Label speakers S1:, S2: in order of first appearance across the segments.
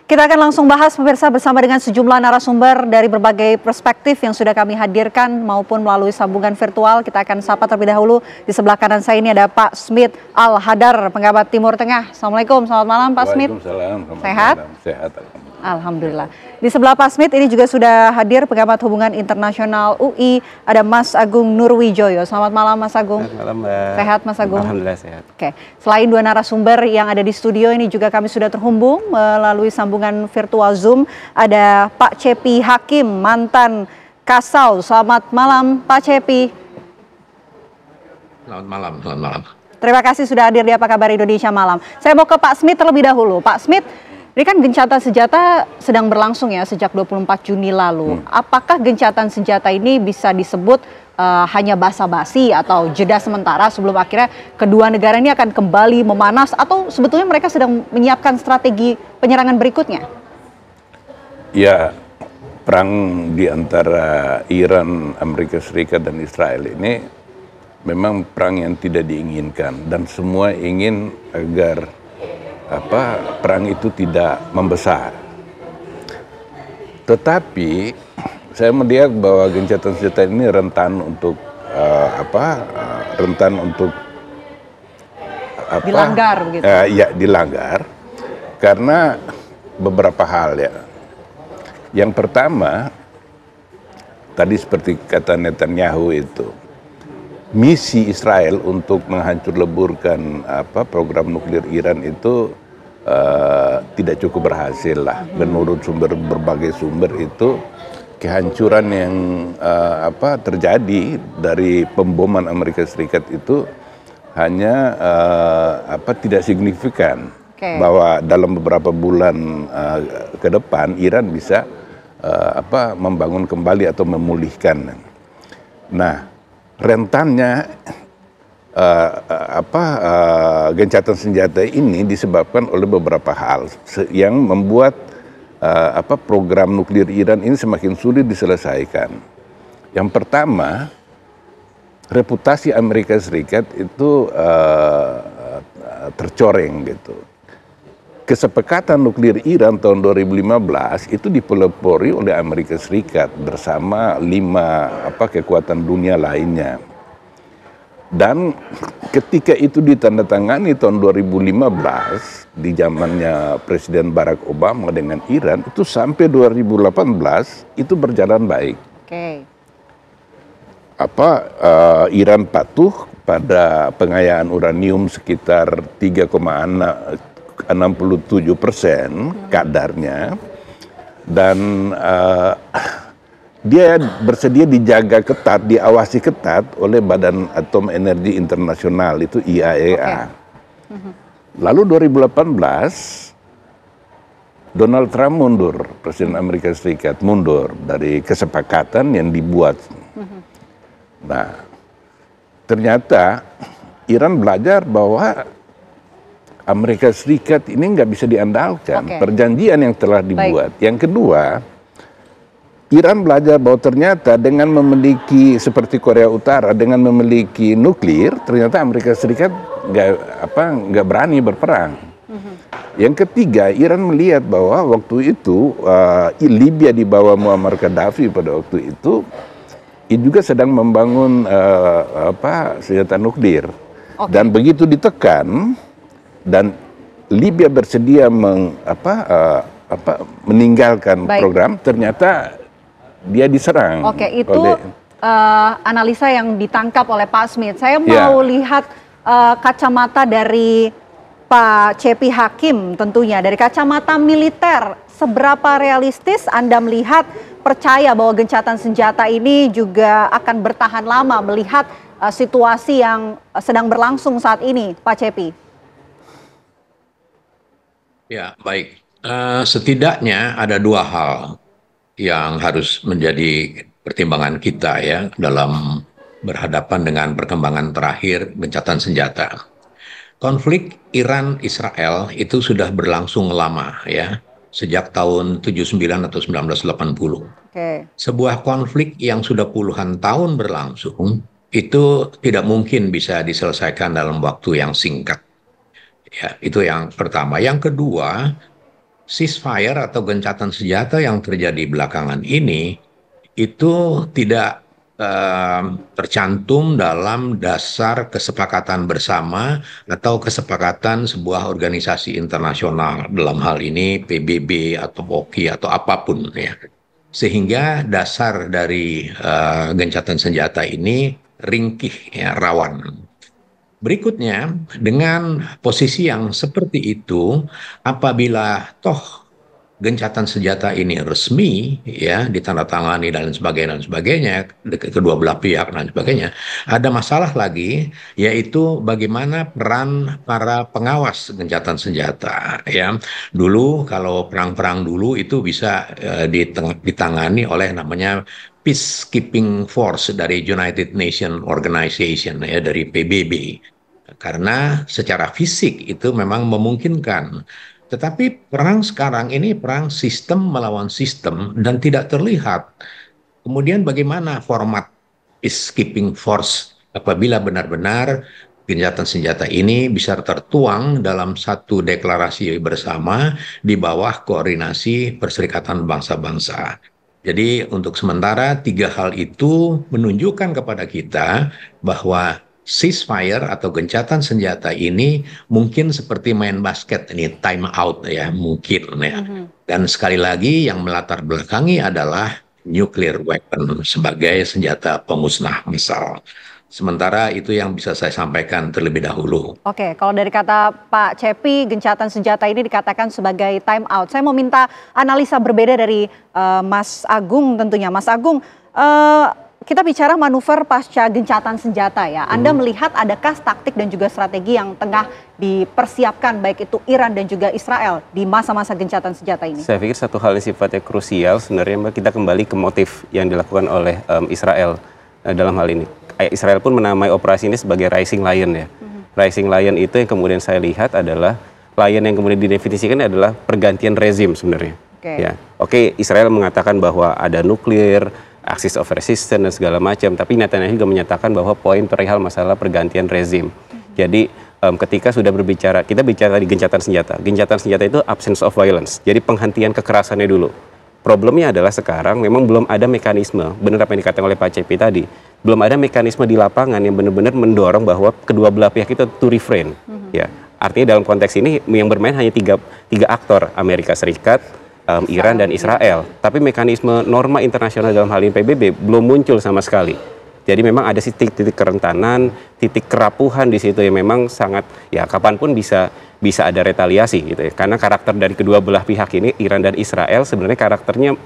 S1: Kita akan langsung bahas pemirsa bersama dengan sejumlah narasumber dari berbagai perspektif yang sudah kami hadirkan maupun melalui sambungan virtual. Kita akan sapa terlebih dahulu. Di sebelah kanan saya ini ada Pak Smith Al-Hadar, pengamat Timur Tengah. Assalamualaikum, selamat malam Pak Smith.
S2: Waalaikumsalam.
S1: Sehat?
S2: Sehat.
S1: Alhamdulillah. Di sebelah Pak Smith ini juga sudah hadir pengamat hubungan internasional UI, ada Mas Agung Nurwijoyo. Selamat malam Mas Agung.
S3: Selamat malam Mbak.
S1: Sehat Mas Agung?
S3: Alhamdulillah sehat.
S1: Oke, selain dua narasumber yang ada di studio ini juga kami sudah terhubung melalui sambungan virtual Zoom. Ada Pak Cepi Hakim, mantan Kasau. Selamat malam Pak Cepi.
S4: Selamat malam, selamat malam.
S1: Terima kasih sudah hadir di Apa Kabar Indonesia Malam. Saya mau ke Pak Smith terlebih dahulu. Pak Smith, ini kan gencatan senjata sedang berlangsung ya sejak 24 Juni lalu. Apakah gencatan senjata ini bisa disebut hanya basa-basi atau jeda sementara sebelum akhirnya kedua negara ini akan kembali memanas, atau sebetulnya mereka sedang menyiapkan strategi penyerangan berikutnya?
S2: Ya, perang di antara Iran, Amerika Serikat dan Israel ini memang perang yang tidak diinginkan, dan semua ingin agar perang itu tidak membesar. Tetapi saya melihat bahwa gencatan senjata ini rentan untuk
S1: dilanggar begitu.
S2: Ya, dilanggar karena beberapa hal ya. Yang pertama, tadi seperti kata Netanyahu itu, misi Israel untuk menghancur leburkan program nuklir Iran itu tidak cukup berhasil lah. Menurut berbagai sumber itu kehancuran yang terjadi dari pemboman Amerika Serikat itu hanya tidak signifikan. Okay. Bahwa dalam beberapa bulan ke depan Iran bisa membangun kembali atau memulihkan. Nah, rentannya gencatan senjata ini disebabkan oleh beberapa hal yang membuat program nuklir Iran ini semakin sulit diselesaikan. Yang pertama, reputasi Amerika Serikat itu tercoreng gitu. Kesepakatan nuklir Iran tahun 2015 itu dipelopori oleh Amerika Serikat bersama 5 kekuatan dunia lainnya. Dan ketika itu ditandatangani tahun 2015 di zamannya Presiden Barack Obama dengan Iran, itu sampai 2018 itu berjalan baik.
S1: Okay.
S2: Iran patuh pada pengayaan uranium sekitar 3,67% kadarnya, dan dia bersedia dijaga ketat, diawasi ketat oleh Badan Atom Energi Internasional, itu IAEA. Lalu 2018 Donald Trump mundur, Presiden Amerika Serikat mundur dari kesepakatan yang dibuat. Nah, ternyata Iran belajar bahwa Amerika Serikat ini nggak bisa diandalkan. Perjanjian yang telah dibuat. Baik. Yang kedua, Iran belajar bahwa ternyata dengan memiliki seperti Korea Utara, dengan memiliki nuklir, ternyata Amerika Serikat nggak berani berperang. Yang ketiga, Iran melihat bahwa waktu itu Libya di bawah Muammar Gaddafi pada waktu itu juga sedang membangun senjata nuklir. Dan begitu ditekan dan Libya bersedia meninggalkan program, ternyata dia diserang.
S1: Itu analisa yang ditangkap oleh Pak Smith. Saya mau lihat kacamata dari Pak Cepi Hakim tentunya. Dari kacamata militer, seberapa realistis Anda melihat, percaya bahwa gencatan senjata ini juga akan bertahan lama melihat situasi yang sedang berlangsung saat ini, Pak Cepi?
S4: Ya, baik. Setidaknya ada dua hal yang harus menjadi pertimbangan kita ya dalam berhadapan dengan perkembangan terakhir gencatan senjata. Konflik Iran-Israel itu sudah berlangsung lama ya, sejak tahun 79 atau 1980. Sebuah konflik yang sudah puluhan tahun berlangsung itu tidak mungkin bisa diselesaikan dalam waktu yang singkat. Ya, itu yang pertama. Yang kedua, ceasefire atau gencatan senjata yang terjadi belakangan ini itu tidak tercantum dalam dasar kesepakatan bersama atau kesepakatan sebuah organisasi internasional, dalam hal ini PBB atau POKI atau apapun ya. Sehingga dasar dari gencatan senjata ini ringkih ya, rawan. Berikutnya, dengan posisi yang seperti itu, apabila toh gencatan senjata ini resmi, ya, ditandatangani dan sebagainya, kedua belah pihak dan sebagainya, ada masalah lagi, yaitu bagaimana peran para pengawas gencatan senjata, ya. Dulu kalau perang-perang dulu itu bisa ditangani oleh namanya Peacekeeping Force dari United Nations Organization, ya, dari PBB. Karena secara fisik itu memang memungkinkan. Tetapi perang sekarang ini perang sistem melawan sistem dan tidak terlihat. Kemudian bagaimana format peacekeeping force apabila benar-benar gencatan senjata ini bisa tertuang dalam satu deklarasi bersama di bawah koordinasi Perserikatan Bangsa-Bangsa. Jadi untuk sementara tiga hal itu menunjukkan kepada kita bahwa ceasefire atau gencatan senjata ini mungkin seperti main basket, ini time out ya, mungkin ya. Dan sekali lagi yang melatar belakangi adalah nuclear weapon sebagai senjata pemusnah massal. Sementara itu yang bisa saya sampaikan terlebih dahulu.
S1: Oke, kalau dari kata Pak Cepi, gencatan senjata ini dikatakan sebagai time out. Saya mau minta analisa berbeda dari Mas Agung tentunya. Mas Agung, kita bicara manuver pasca gencatan senjata ya. Anda melihat adakah taktik dan juga strategi yang tengah dipersiapkan baik itu Iran dan juga Israel di masa-masa gencatan senjata ini?
S3: Saya pikir satu hal yang sifatnya krusial sebenarnya, Mbak, kita kembali ke motif yang dilakukan oleh Israel dalam hal ini. Israel pun menamai operasi ini sebagai Rising Lion ya. Rising Lion itu yang kemudian saya lihat adalah lion yang kemudian didefinisikan adalah pergantian rezim sebenarnya. Ya, oke, Israel mengatakan bahwa ada nuklir, axis of resistance dan segala macam, tapi Netanyahu juga menyatakan bahwa poin perihal masalah pergantian rezim. Jadi ketika sudah berbicara, kita bicara di gencatan senjata. Gencatan senjata itu absence of violence, jadi penghentian kekerasannya dulu. Problemnya adalah sekarang memang belum ada mekanisme, benar apa yang dikatakan oleh Pak Cepi tadi, belum ada mekanisme di lapangan yang benar-benar mendorong bahwa kedua belah pihak itu to refrain. Ya, artinya dalam konteks ini yang bermain hanya tiga aktor, Amerika Serikat, Iran dan Israel. Tapi mekanisme norma internasional dalam hal ini PBB belum muncul sama sekali. Jadi memang ada titik-titik kerentanan, titik kerapuhan di situ yang memang sangat, ya kapanpun bisa ada retaliasi gitu ya. Karena karakter dari kedua belah pihak ini, Iran dan Israel, sebenarnya karakternya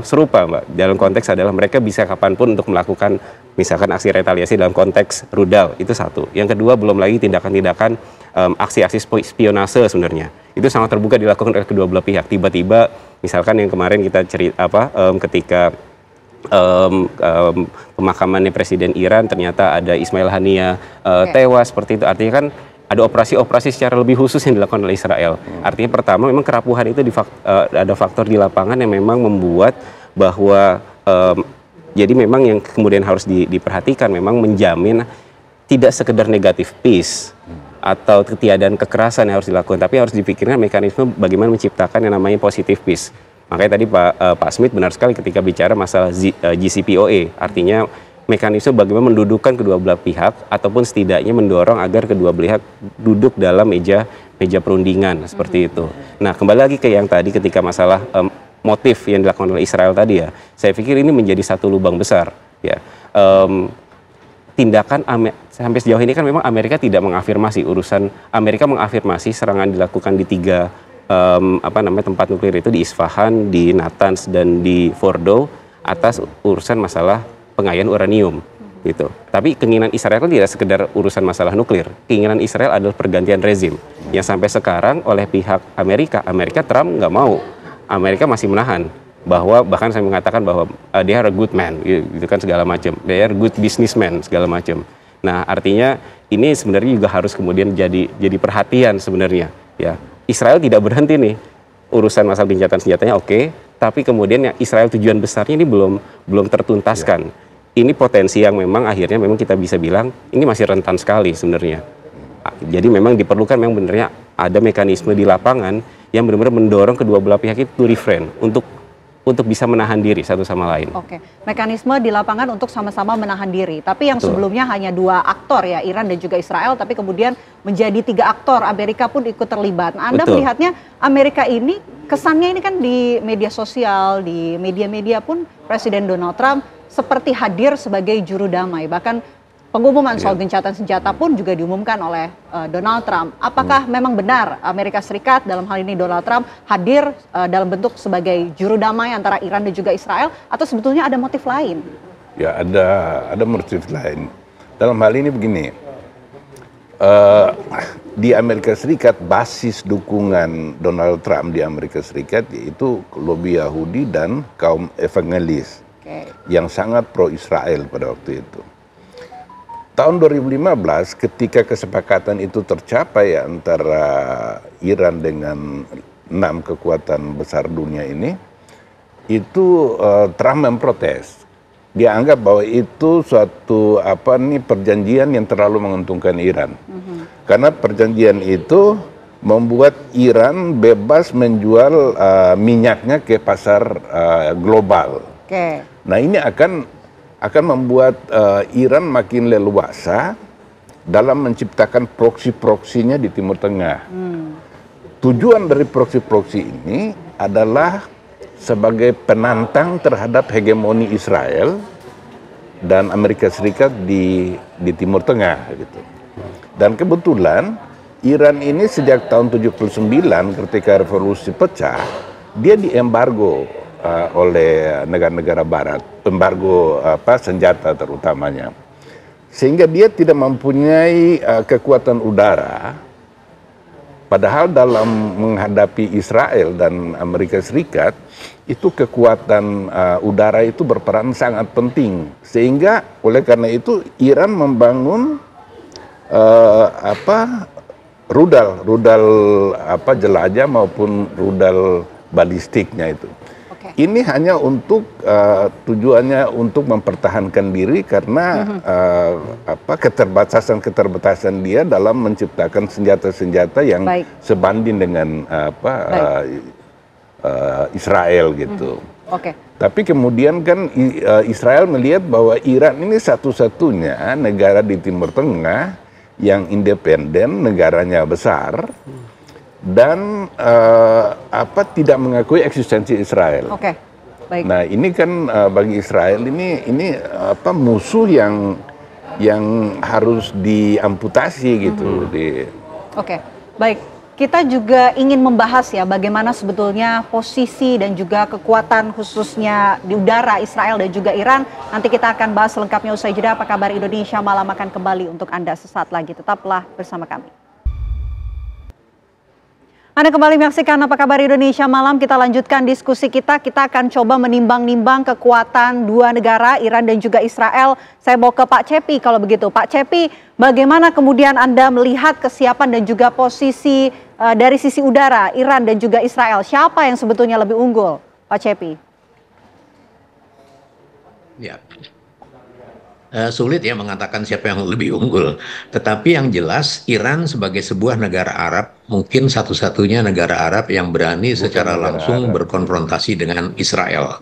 S3: serupa, Mbak. Dalam konteks adalah mereka bisa kapanpun untuk melakukan misalkan aksi retaliasi dalam konteks rudal, itu satu. Yang kedua, belum lagi tindakan-tindakan aksi-aksi spionase sebenarnya. Itu sangat terbuka dilakukan oleh kedua belah pihak. Tiba-tiba misalkan yang kemarin kita cerita ketika pemakamannya Presiden Iran ternyata ada Ismail Haniyeh tewas seperti itu. Artinya kan ada operasi-operasi secara lebih khusus yang dilakukan oleh Israel. Artinya pertama memang kerapuhan itu ada faktor di lapangan yang memang membuat bahwa jadi memang yang kemudian harus diperhatikan memang menjamin tidak sekedar negatif peace atau ketiadaan kekerasan yang harus dilakukan, tapi harus dipikirkan mekanisme bagaimana menciptakan yang namanya positive peace. Makanya tadi Pak Smith benar sekali ketika bicara masalah JCPOA, artinya mekanisme bagaimana mendudukkan kedua belah pihak ataupun setidaknya mendorong agar kedua belah pihak duduk dalam meja perundingan seperti itu. Nah, kembali lagi ke yang tadi ketika masalah motif yang dilakukan oleh Israel tadi ya, saya pikir ini menjadi satu lubang besar ya. Tindakan sampai sejauh ini kan memang Amerika tidak mengafirmasi Amerika mengafirmasi serangan dilakukan di tiga tempat nuklir itu di Isfahan, di Natanz dan di Fordow atas urusan masalah pengayaan uranium gitu. Tapi keinginan Israel kan tidak sekedar urusan masalah nuklir. Keinginan Israel adalah pergantian rezim yang sampai sekarang oleh pihak Amerika Trump nggak mau. Amerika masih menahan bahwa bahkan saya mengatakan bahwa they are a good man gitu kan segala macam. They are good businessman segala macam. Nah, artinya ini sebenarnya juga harus kemudian jadi perhatian sebenarnya ya. Israel tidak berhenti nih urusan masalah gencatan senjatanya oke, tapi kemudian Israel tujuan besarnya ini belum tertuntaskan. Ini potensi yang memang akhirnya memang kita bisa bilang ini masih rentan sekali sebenarnya. Jadi memang diperlukan memang benarnya ada mekanisme di lapangan yang benar-benar mendorong kedua belah pihak itu to refrain untuk bisa menahan diri satu sama lain.
S1: Oke, mekanisme di lapangan untuk sama-sama menahan diri. Tapi yang sebelumnya hanya 2 aktor ya, Iran dan juga Israel, tapi kemudian menjadi 3 aktor, Amerika pun ikut terlibat. Nah, Anda melihatnya Amerika ini, kesannya ini kan di media sosial, di media-media pun Presiden Donald Trump seperti hadir sebagai juru damai. Bahkan pengumuman soal gencatan senjata pun juga diumumkan oleh Donald Trump. Apakah memang benar Amerika Serikat, dalam hal ini Donald Trump, hadir dalam bentuk sebagai juru damai antara Iran dan juga Israel, atau sebetulnya ada motif lain?
S2: Ya, ada motif lain. Dalam hal ini begini, di Amerika Serikat basis dukungan Donald Trump di Amerika Serikat yaitu lobi Yahudi dan kaum evangelis yang sangat pro-Israel pada waktu itu. Tahun 2015 ketika kesepakatan itu tercapai antara Iran dengan 6 kekuatan besar dunia ini, itu Trump memprotes. Dia anggap bahwa itu suatu perjanjian yang terlalu menguntungkan Iran. Karena perjanjian itu membuat Iran bebas menjual minyaknya ke pasar global. Nah, ini akan membuat Iran makin leluasa dalam menciptakan proksi-proksinya di Timur Tengah. Tujuan dari proksi-proksi ini adalah sebagai penantang terhadap hegemoni Israel dan Amerika Serikat di Timur Tengah gitu. Dan kebetulan Iran ini sejak tahun 79 ketika revolusi pecah, dia diembargo oleh negara-negara barat, embargo senjata terutamanya, sehingga dia tidak mempunyai kekuatan udara, padahal dalam menghadapi Israel dan Amerika Serikat itu kekuatan udara itu berperan sangat penting, sehingga oleh karena itu Iran membangun rudal jelajah maupun rudal balistiknya itu. Ini hanya untuk tujuannya untuk mempertahankan diri karena keterbatasan dia dalam menciptakan senjata-senjata yang sebanding dengan Israel gitu. Tapi kemudian kan Israel melihat bahwa Iran ini satu-satunya negara di Timur Tengah yang independen, negaranya besar, dan tidak mengakui eksistensi Israel. Nah, ini kan bagi Israel ini musuh yang harus diamputasi gitu.
S1: Baik. Kita juga ingin membahas ya bagaimana sebetulnya posisi dan juga kekuatan khususnya di udara Israel dan juga Iran. Nanti kita akan bahas lengkapnya usai jeda. Apa kabar Indonesia Malam akan kembali untuk Anda sesaat lagi. Tetaplah bersama kami. Anda kembali menyaksikan Apa Kabar Indonesia Malam. Kita lanjutkan diskusi kita. Kita akan coba menimbang-nimbang kekuatan 2 negara, Iran dan juga Israel. Saya mau ke Pak Cepi kalau begitu. Pak Cepi, bagaimana kemudian Anda melihat kesiapan dan juga posisi dari sisi udara Iran dan juga Israel? Siapa yang sebetulnya lebih unggul, Pak Cepi?
S4: Ya. Sulit ya mengatakan siapa yang lebih unggul. Tetapi yang jelas Iran sebagai sebuah negara Arab, mungkin satu-satunya negara Arab yang berani secara langsung berkonfrontasi dengan Israel.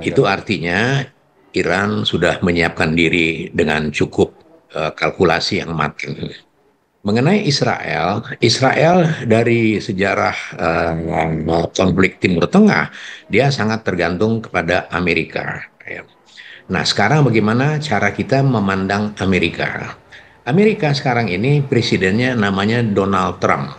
S4: Itu artinya Iran sudah menyiapkan diri dengan cukup kalkulasi yang matang. Mengenai Israel dari sejarah konflik Timur Tengah, dia sangat tergantung kepada Amerika. Nah, sekarang bagaimana cara kita memandang Amerika? Amerika sekarang ini presidennya namanya Donald Trump.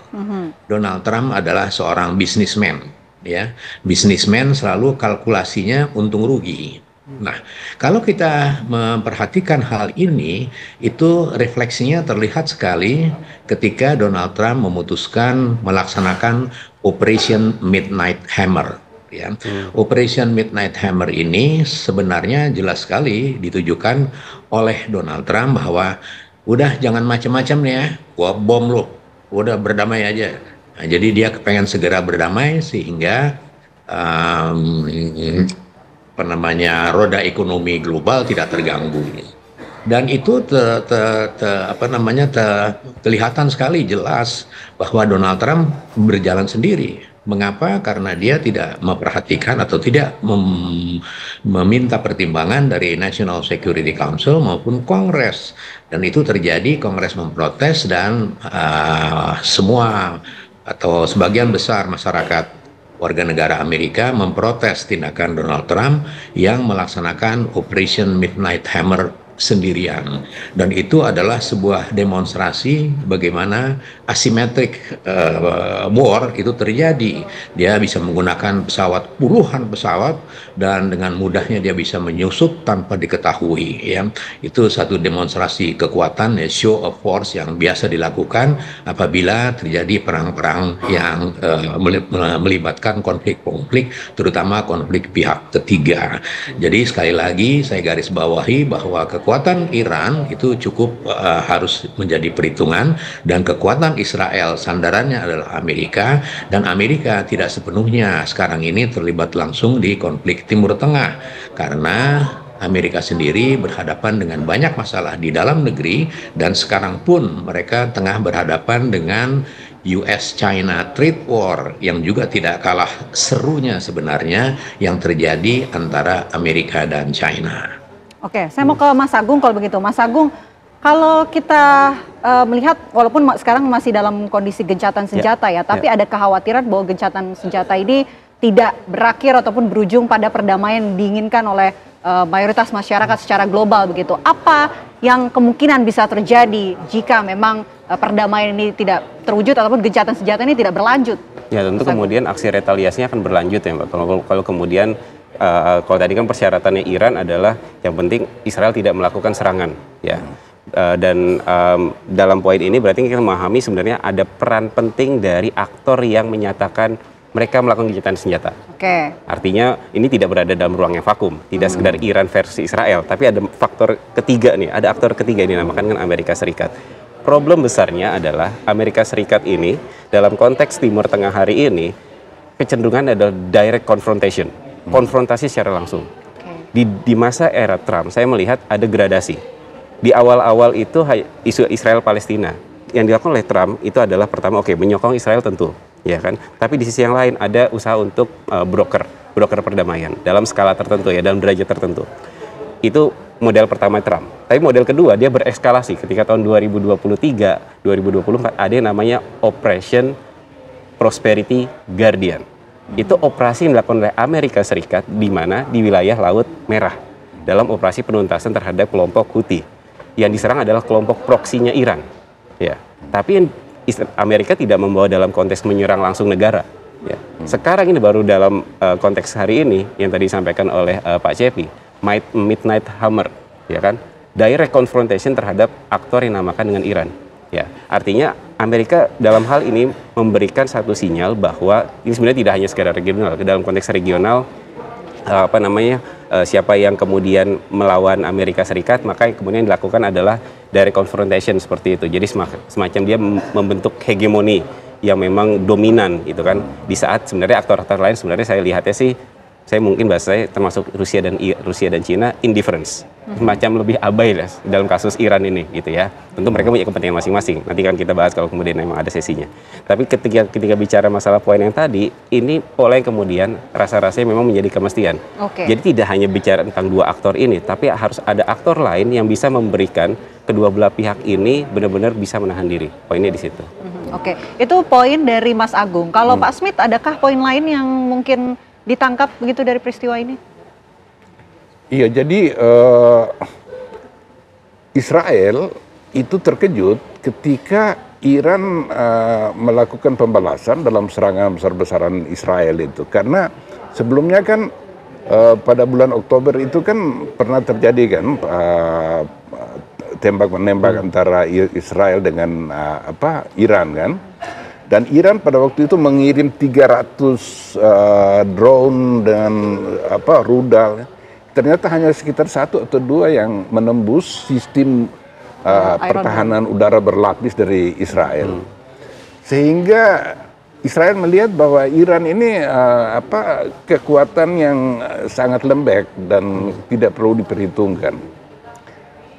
S4: Donald Trump adalah seorang bisnismen, ya. Bisnismen selalu kalkulasinya untung rugi. Nah, kalau kita memperhatikan hal ini, itu refleksinya terlihat sekali ketika Donald Trump memutuskan melaksanakan Operation Midnight Hammer. Ya. Operation Midnight Hammer ini sebenarnya jelas sekali ditujukan oleh Donald Trump bahwa udah jangan macam-macam nih ya, gua bom lo, udah berdamai aja. Nah, jadi dia kepengen segera berdamai sehingga roda ekonomi global tidak terganggu. Dan itu kelihatan sekali jelas bahwa Donald Trump berjalan sendiri. Mengapa? Karena dia tidak memperhatikan atau tidak meminta pertimbangan dari National Security Council maupun Kongres. Dan itu terjadi, Kongres memprotes dan semua atau sebagian besar masyarakat warga negara Amerika memprotes tindakan Donald Trump yang melaksanakan Operation Midnight Hammer sendirian, dan itu adalah sebuah demonstrasi bagaimana asymmetric war itu terjadi. Dia bisa menggunakan pesawat, puluhan pesawat, dan dengan mudahnya dia bisa menyusup tanpa diketahui, ya. Itu satu demonstrasi kekuatan, ya, show of force yang biasa dilakukan apabila terjadi perang-perang yang melibatkan konflik-konflik, terutama konflik pihak ketiga. Jadi sekali lagi saya garis bawahi bahwa kekuatan Iran itu cukup harus menjadi perhitungan, dan kekuatan Israel sandarannya adalah Amerika, dan Amerika tidak sepenuhnya sekarang ini terlibat langsung di konflik Timur Tengah karena Amerika sendiri berhadapan dengan banyak masalah di dalam negeri, dan sekarang pun mereka tengah berhadapan dengan US-China trade war yang juga tidak kalah serunya sebenarnya yang terjadi antara Amerika dan China.
S1: Oke, saya mau ke Mas Agung kalau begitu. Mas Agung, kalau kita melihat walaupun sekarang masih dalam kondisi gencatan senjata ya, tapi ada kekhawatiran bahwa gencatan senjata ini tidak berakhir ataupun berujung pada perdamaian yang diinginkan oleh mayoritas masyarakat secara global begitu. Apa yang kemungkinan bisa terjadi jika memang perdamaian ini tidak terwujud ataupun gencatan senjata ini tidak berlanjut?
S3: Ya, tentu kemudian aksi retaliasinya akan berlanjut ya, Mbak. Kalau kemudian kalau tadi kan persyaratannya Iran adalah yang penting Israel tidak melakukan serangan, ya. Dan dalam poin ini berarti kita memahami sebenarnya ada peran penting dari aktor yang menyatakan mereka melakukan gencatan senjata.
S1: Oke.
S3: Artinya ini tidak berada dalam ruang yang vakum, tidak sekedar Iran versus Israel, tapi ada faktor ketiga nih, ada aktor ketiga ini dinamakan Amerika Serikat. Problem besarnya adalah Amerika Serikat ini dalam konteks Timur Tengah hari ini kecenderungan adalah direct confrontation. Konfrontasi secara langsung. Di masa era Trump, saya melihat ada gradasi. Di awal-awal itu isu Israel-Palestina yang dilakukan oleh Trump itu adalah pertama, menyokong Israel tentu, ya kan. Tapi di sisi yang lain ada usaha untuk broker perdamaian dalam skala tertentu, ya, dalam derajat tertentu. Itu model pertama Trump. Tapi model kedua dia bereskalasi ketika tahun 2023, 2024 ada yang namanya Operation Prosperity Guardian. Itu operasi yang dilakukan oleh Amerika Serikat di mana di wilayah Laut Merah dalam operasi penuntasan terhadap kelompok Houthi. Yang diserang adalah kelompok proksinya Iran, ya. Tapi Amerika tidak membawa dalam konteks menyerang langsung negara, ya. Sekarang ini baru dalam konteks hari ini yang tadi disampaikan oleh Pak Cepi, Midnight Hammer, ya kan, direct confrontation terhadap aktor yang dinamakan dengan Iran. Ya, artinya Amerika dalam hal ini memberikan satu sinyal bahwa ini sebenarnya tidak hanya sekedar regional, dalam konteks regional siapa yang kemudian melawan Amerika Serikat, maka yang kemudian dilakukan adalah direct confrontation seperti itu. Jadi semacam dia membentuk hegemoni yang memang dominan itu kan, di saat sebenarnya aktor-aktor lain sebenarnya saya lihatnya sih, saya mungkin bahasa saya termasuk Rusia dan Cina indifference, semacam lebih abai lah dalam kasus Iran ini gitu ya. Tentu mereka punya kepentingan masing-masing. Nanti kan kita bahas kalau kemudian memang ada sesinya. Tapi ketika bicara masalah poin yang tadi, ini pola yang kemudian rasa-rasanya memang menjadi kemestian. Jadi tidak hanya bicara tentang dua aktor ini, tapi harus ada aktor lain yang bisa memberikan kedua belah pihak ini benar-benar bisa menahan diri. Poinnya di situ.
S1: Oke, itu poin dari Mas Agung. Kalau Pak Smith, adakah poin lain yang mungkin ditangkap begitu dari peristiwa ini?
S2: Iya, jadi Israel itu terkejut ketika Iran melakukan pembalasan dalam serangan besar-besaran Israel itu. Karena sebelumnya kan pada bulan Oktober itu kan pernah terjadi kan tembak-menembak antara Israel dengan Iran kan. Dan Iran pada waktu itu mengirim 300 drone dan rudal. Ternyata hanya sekitar 1 atau 2 yang menembus sistem pertahanan udara berlapis dari Israel. Sehingga Israel melihat bahwa Iran ini kekuatan yang sangat lembek dan tidak perlu diperhitungkan.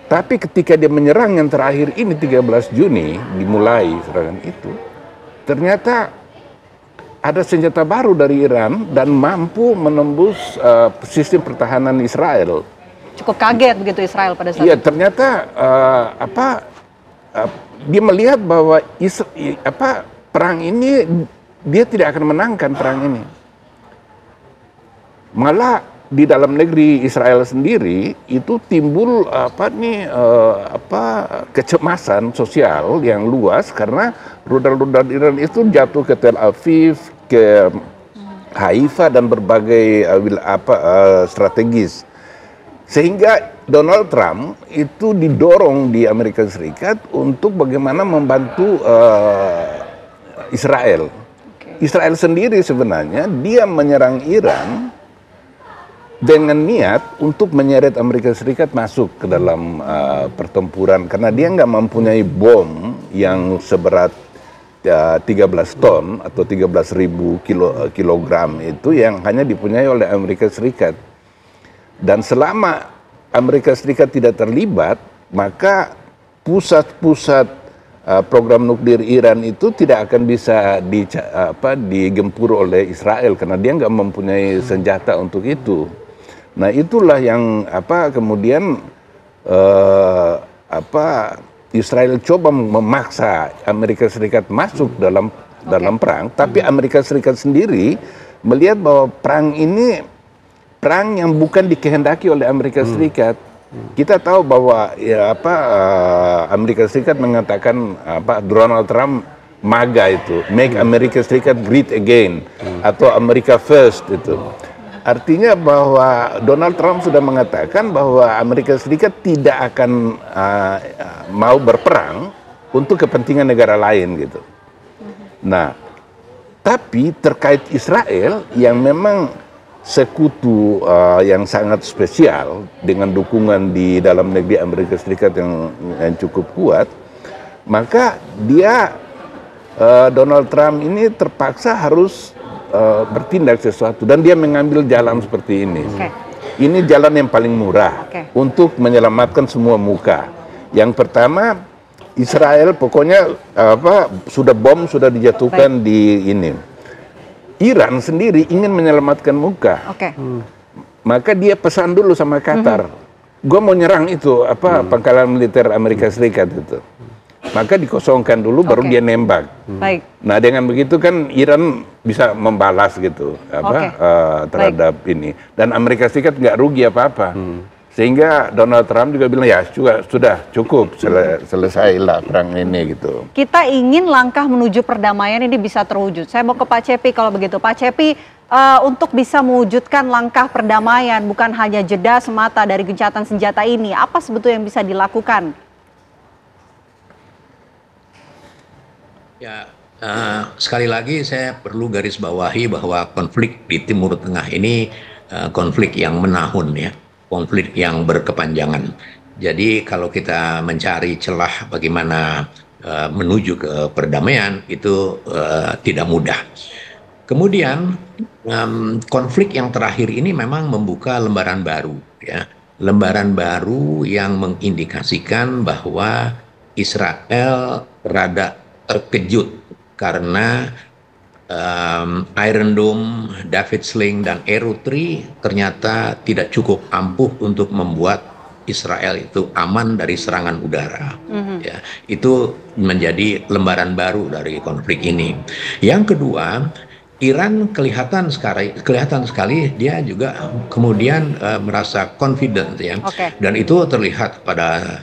S2: Tapi ketika dia menyerang yang terakhir ini 13 Juni dimulai serangan itu, ternyata ada senjata baru dari Iran dan mampu menembus sistem pertahanan Israel.
S1: Cukup kaget begitu Israel pada saat
S2: Iya,
S1: itu.
S2: ternyata dia melihat bahwa perang ini dia tidak akan menangkan perang ini. Malah di dalam negeri Israel sendiri itu timbul kecemasan sosial yang luas karena rudal-rudal Iran itu jatuh ke Tel Aviv, ke Haifa dan berbagai strategis. Sehingga Donald Trump itu didorong di Amerika Serikat untuk bagaimana membantu Israel. Israel sendiri sebenarnya dia menyerang Iran dengan niat untuk menyeret Amerika Serikat masuk ke dalam pertempuran karena dia nggak mempunyai bom yang seberat 13 ton atau 13.000 kilogram itu yang hanya dipunyai oleh Amerika Serikat. Dan selama Amerika Serikat tidak terlibat, maka pusat-pusat program nuklir Iran itu tidak akan bisa digempur oleh Israel karena dia nggak mempunyai senjata untuk itu. Nah itulah yang kemudian Israel coba memaksa Amerika Serikat masuk dalam perang, tapi Amerika Serikat sendiri melihat bahwa perang ini perang yang bukan dikehendaki oleh Amerika Serikat. Kita tahu bahwa Amerika Serikat mengatakan Donald Trump MAGA itu, Make America Serikat Great Again atau America First itu. Artinya bahwa Donald Trump sudah mengatakan bahwa Amerika Serikat tidak akan mau berperang untuk kepentingan negara lain gitu. Nah, tapi terkait Israel yang memang sekutu yang sangat spesial dengan dukungan di dalam negeri Amerika Serikat yang cukup kuat, maka Donald Trump ini terpaksa harus bertindak sesuatu dan dia mengambil jalan seperti ini. Ini jalan yang paling murah untuk menyelamatkan semua muka. Yang pertama, Israel pokoknya bom sudah dijatuhkan di ini. Iran sendiri ingin menyelamatkan muka. Maka dia pesan dulu sama Qatar. Gue mau nyerang itu pangkalan militer Amerika Serikat itu. Maka dikosongkan dulu baru dia nembak. Nah dengan begitu kan Iran bisa membalas gitu terhadap ini. Dan Amerika Serikat nggak rugi apa-apa. Sehingga Donald Trump juga bilang ya sudah cukup selesailah perang ini gitu.
S1: Kita ingin langkah menuju perdamaian ini bisa terwujud. Saya mau ke Pak Cepi kalau begitu. Pak Cepi, untuk bisa mewujudkan langkah perdamaian bukan hanya jeda semata dari gencatan senjata ini, apa sebetulnya yang bisa dilakukan?
S4: Ya, sekali lagi saya perlu garis bawahi bahwa konflik di Timur Tengah ini konflik yang menahun ya, konflik yang berkepanjangan. Jadi kalau kita mencari celah bagaimana menuju ke perdamaian itu tidak mudah. Kemudian konflik yang terakhir ini memang membuka lembaran baru ya, lembaran baru yang mengindikasikan bahwa Israel rada terkejut karena Iron Dome, David Sling, dan Arrow 3 ternyata tidak cukup ampuh untuk membuat Israel itu aman dari serangan udara. Ya, itu menjadi lembaran baru dari konflik ini. Yang kedua, Iran kelihatan sekali dia juga kemudian merasa confident ya, dan itu terlihat pada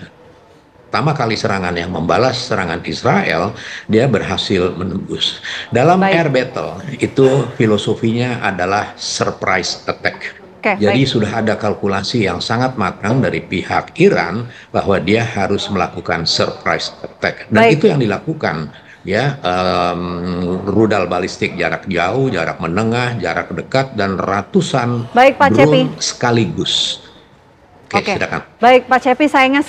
S4: pertama kali serangan yang membalas serangan Israel, dia berhasil menembus. Dalam air battle itu filosofinya adalah surprise attack. Jadi sudah ada kalkulasi yang sangat matang dari pihak Iran bahwa dia harus melakukan surprise attack. Dan itu yang dilakukan ya, rudal balistik jarak jauh, jarak menengah, jarak dekat, dan ratusan drone sekaligus. Silakan.
S1: Baik Pak Cepi, sayang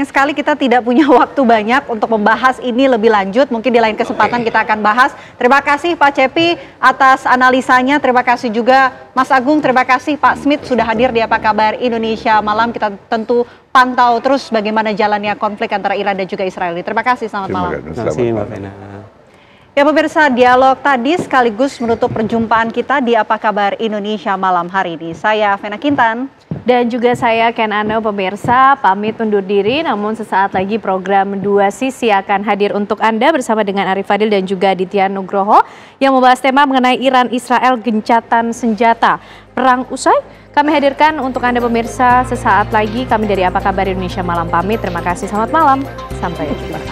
S1: sekali kita tidak punya waktu banyak untuk membahas ini lebih lanjut. Mungkin di lain kesempatan kita akan bahas. Terima kasih Pak Cepi atas analisanya. Terima kasih juga Mas Agung. Terima kasih Pak Smith sudah hadir di Apa Kabar Indonesia Malam. Kita tentu pantau terus bagaimana jalannya konflik antara Iran dan juga Israel. Terima kasih, selamat malam.
S3: Terima kasih Mbak Vena.
S1: Ya pemirsa, dialog tadi sekaligus menutup perjumpaan kita di Apa Kabar Indonesia malam hari ini. Saya Vena Kintan.
S5: Dan juga saya Ken Ano, pemirsa, pamit undur diri, namun sesaat lagi program Dua Sisi akan hadir untuk Anda bersama dengan Arif Fadil dan juga Aditya Nugroho yang membahas tema mengenai Iran-Israel gencatan senjata. Perang usai, kami hadirkan untuk Anda pemirsa sesaat lagi. Kami dari Apa Kabar Indonesia Malam pamit, terima kasih, selamat malam, sampai jumpa.